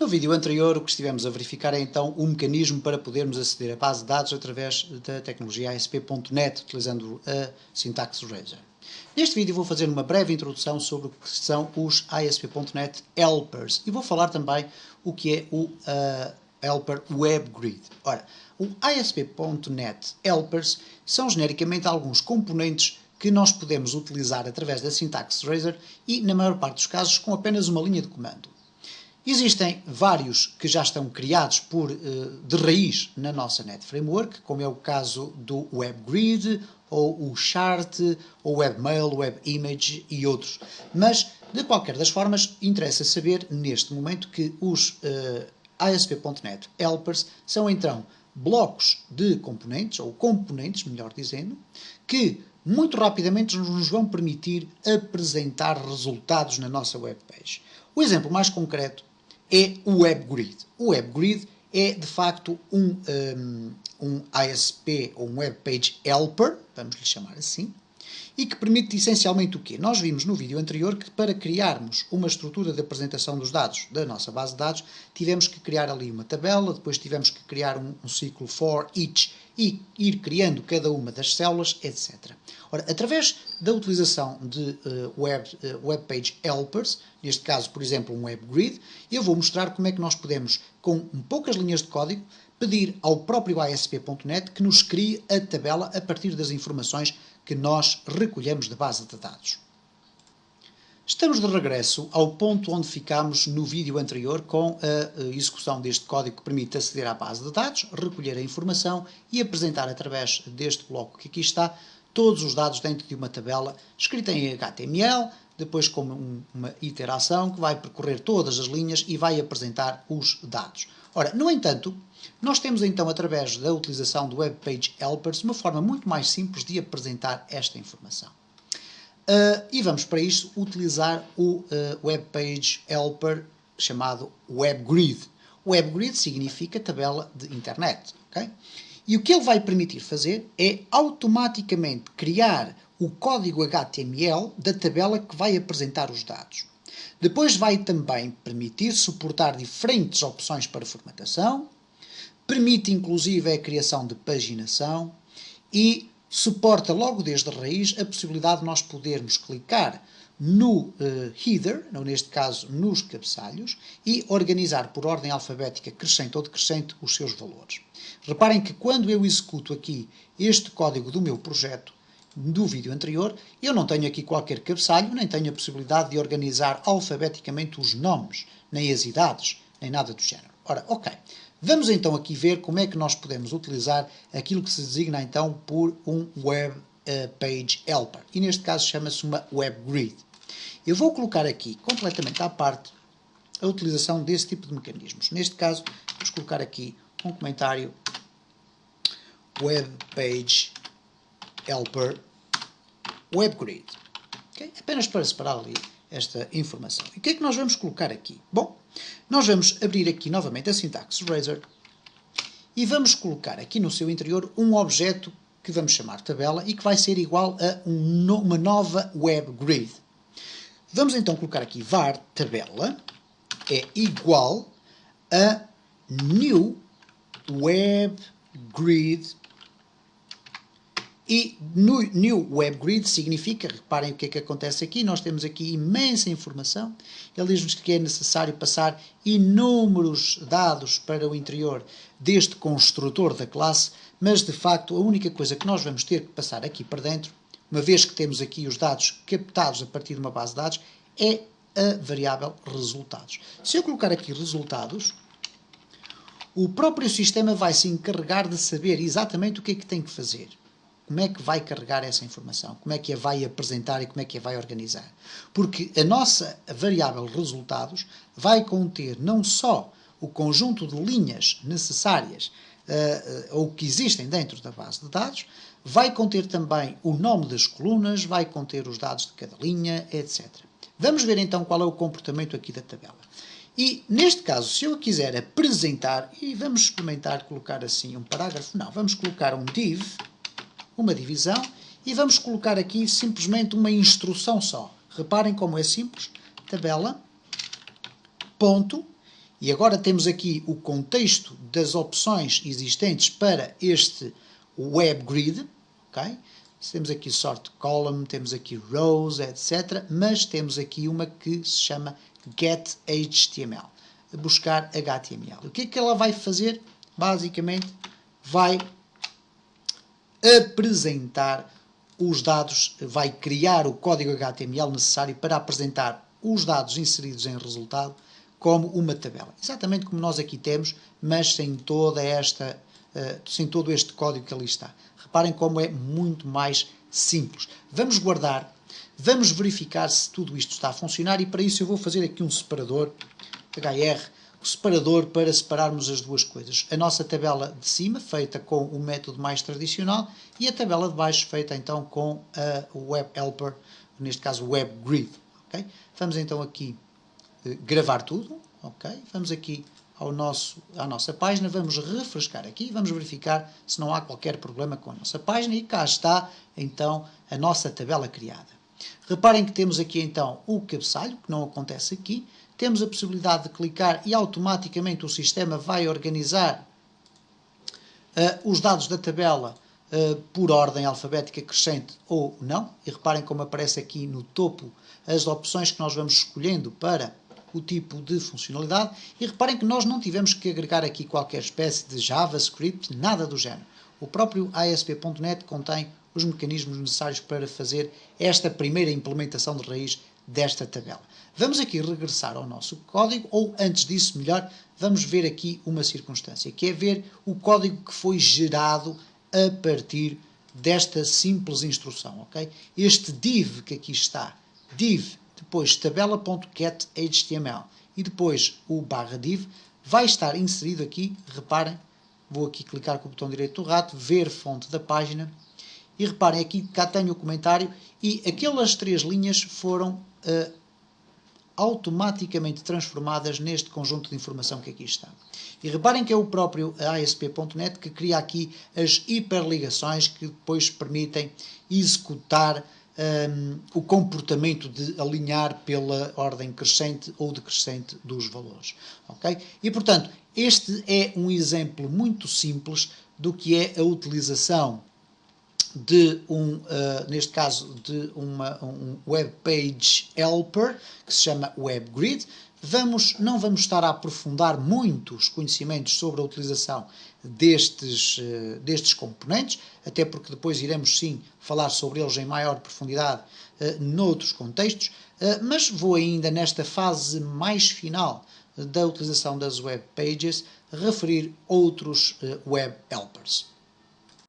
No vídeo anterior, o que estivemos a verificar é então o mecanismo para podermos aceder à base de dados através da tecnologia ASP.NET, utilizando a sintaxe Razor. Neste vídeo vou fazer uma breve introdução sobre o que são os ASP.NET Helpers e vou falar também o que é o Helper WebGrid. Ora, o ASP.NET Helpers são genericamente alguns componentes que nós podemos utilizar através da sintaxe Razor e, na maior parte dos casos, com apenas uma linha de comando. Existem vários que já estão criados de raiz na nossa Net Framework, como é o caso do WebGrid, ou o Chart, ou Webmail, WebImage e outros. Mas, de qualquer das formas, interessa saber, neste momento, que os ASP.NET Helpers são, então, blocos de componentes, ou componentes, melhor dizendo, que muito rapidamente nos vão permitir apresentar resultados na nossa webpage. O exemplo mais concreto é o WebGrid. O WebGrid é, de facto, um ASP, ou um Web Page Helper, vamos lhe chamar assim, e que permite essencialmente o quê? Nós vimos no vídeo anterior que para criarmos uma estrutura de apresentação dos dados da nossa base de dados, tivemos que criar ali uma tabela, depois tivemos que criar um ciclo for each e ir criando cada uma das células, etc. Ora, através da utilização de Web Page Helpers, neste caso, por exemplo, um WebGrid, eu vou mostrar como é que nós podemos, com poucas linhas de código, pedir ao próprio ASP.NET que nos crie a tabela a partir das informações que nós recolhemos da base de dados. Estamos de regresso ao ponto onde ficámos no vídeo anterior com a execução deste código que permite aceder à base de dados, recolher a informação e apresentar através deste bloco que aqui está todos os dados dentro de uma tabela escrita em HTML, depois com uma iteração que vai percorrer todas as linhas e vai apresentar os dados. Ora, no entanto, nós temos então, através da utilização do Web Page Helpers, uma forma muito mais simples de apresentar esta informação. E vamos para isso utilizar o Web Page Helper chamado WebGrid. WebGrid significa tabela de internet. Okay? E o que ele vai permitir fazer é automaticamente criar o código HTML da tabela que vai apresentar os dados. Depois vai também permitir suportar diferentes opções para formatação, permite inclusive a criação de paginação e suporta logo desde a raiz a possibilidade de nós podermos clicar no header, ou neste caso nos cabeçalhos, e organizar por ordem alfabética crescente ou decrescente os seus valores. Reparem que quando eu executo aqui este código do meu projeto, do vídeo anterior, eu não tenho aqui qualquer cabeçalho, nem tenho a possibilidade de organizar alfabeticamente os nomes, nem as idades, nem nada do género. Ora, ok. Vamos então aqui ver como é que nós podemos utilizar aquilo que se designa então por um Web Page Helper. E neste caso chama-se uma WebGrid. Eu vou colocar aqui completamente à parte a utilização desse tipo de mecanismos. Neste caso, vamos colocar aqui um comentário Web Page Helper WebGrid. Okay? Apenas para separar ali esta informação. E o que é que nós vamos colocar aqui? Bom, nós vamos abrir aqui novamente a sintaxe Razor e vamos colocar aqui no seu interior um objeto que vamos chamar tabela e que vai ser igual a uma nova WebGrid. Vamos então colocar aqui var tabela é igual a new WebGrid. E no New WebGrid significa, reparem o que é que acontece aqui, nós temos aqui imensa informação, ele diz-nos que é necessário passar inúmeros dados para o interior deste construtor da classe, mas de facto a única coisa que nós vamos ter que passar aqui para dentro, uma vez que temos aqui os dados captados a partir de uma base de dados, é a variável resultados. Se eu colocar aqui resultados, o próprio sistema vai se encarregar de saber exatamente o que é que tem que fazer. Como é que vai carregar essa informação? Como é que a vai apresentar e como é que a vai organizar? Porque a nossa variável resultados vai conter não só o conjunto de linhas necessárias ou que existem dentro da base de dados, vai conter também o nome das colunas, vai conter os dados de cada linha, etc. Vamos ver então qual é o comportamento aqui da tabela. E neste caso, se eu quiser apresentar, e vamos experimentar colocar assim um parágrafo, não, vamos colocar um div, uma divisão, e vamos colocar aqui simplesmente uma instrução só. Reparem como é simples, tabela, ponto, E agora temos aqui o contexto das opções existentes para este Web Grid, ok? Temos aqui Sort Column, temos aqui Rows, etc. Mas temos aqui uma que se chama Get HTML, buscar HTML. O que é que ela vai fazer? Basicamente, vai apresentar os dados, vai criar o código HTML necessário para apresentar os dados inseridos em resultado como uma tabela. Exatamente como nós aqui temos, mas sem toda esta, sem todo este código que ali está. Reparem como é muito mais simples. Vamos guardar, vamos verificar se tudo isto está a funcionar e para isso eu vou fazer aqui um separador, HR, o separador para separarmos as duas coisas. A nossa tabela de cima, feita com o método mais tradicional, e a tabela de baixo, feita então com o Web Helper, neste caso o Web Grid. Okay? Vamos então aqui gravar tudo. Okay? Vamos aqui à nossa página, vamos refrescar aqui, vamos verificar se não há qualquer problema com a nossa página e cá está então a nossa tabela criada. Reparem que temos aqui então o cabeçalho, que não acontece aqui. Temos a possibilidade de clicar e automaticamente o sistema vai organizar os dados da tabela por ordem alfabética crescente ou não. E reparem como aparece aqui no topo as opções que nós vamos escolhendo para o tipo de funcionalidade. E reparem que nós não tivemos que agregar aqui qualquer espécie de JavaScript, nada do género. O próprio ASP.NET contém os mecanismos necessários para fazer esta primeira implementação de raiz desta tabela. Vamos aqui regressar ao nosso código, ou antes disso, melhor, vamos ver aqui uma circunstância, que é ver o código que foi gerado a partir desta simples instrução, ok? Este div que aqui está, div, depois tabela.getHTML e depois o /div, vai estar inserido aqui, reparem, vou aqui clicar com o botão direito do rato, ver fonte da página, e reparem aqui, cá tenho o comentário, e aquelas 3 linhas foram automaticamente transformadas neste conjunto de informação que aqui está. E reparem que é o próprio ASP.NET que cria aqui as hiperligações que depois permitem executar o comportamento de alinhar pela ordem crescente ou decrescente dos valores. Okay? E, portanto, este é um exemplo muito simples do que é a utilização de neste caso, de um Web Page Helper, que se chama Web Grid. Não vamos estar a aprofundar muitos conhecimentos sobre a utilização destes componentes, até porque depois iremos sim falar sobre eles em maior profundidade noutros contextos, mas vou ainda nesta fase mais final da utilização das Web Pages referir outros Web Helpers.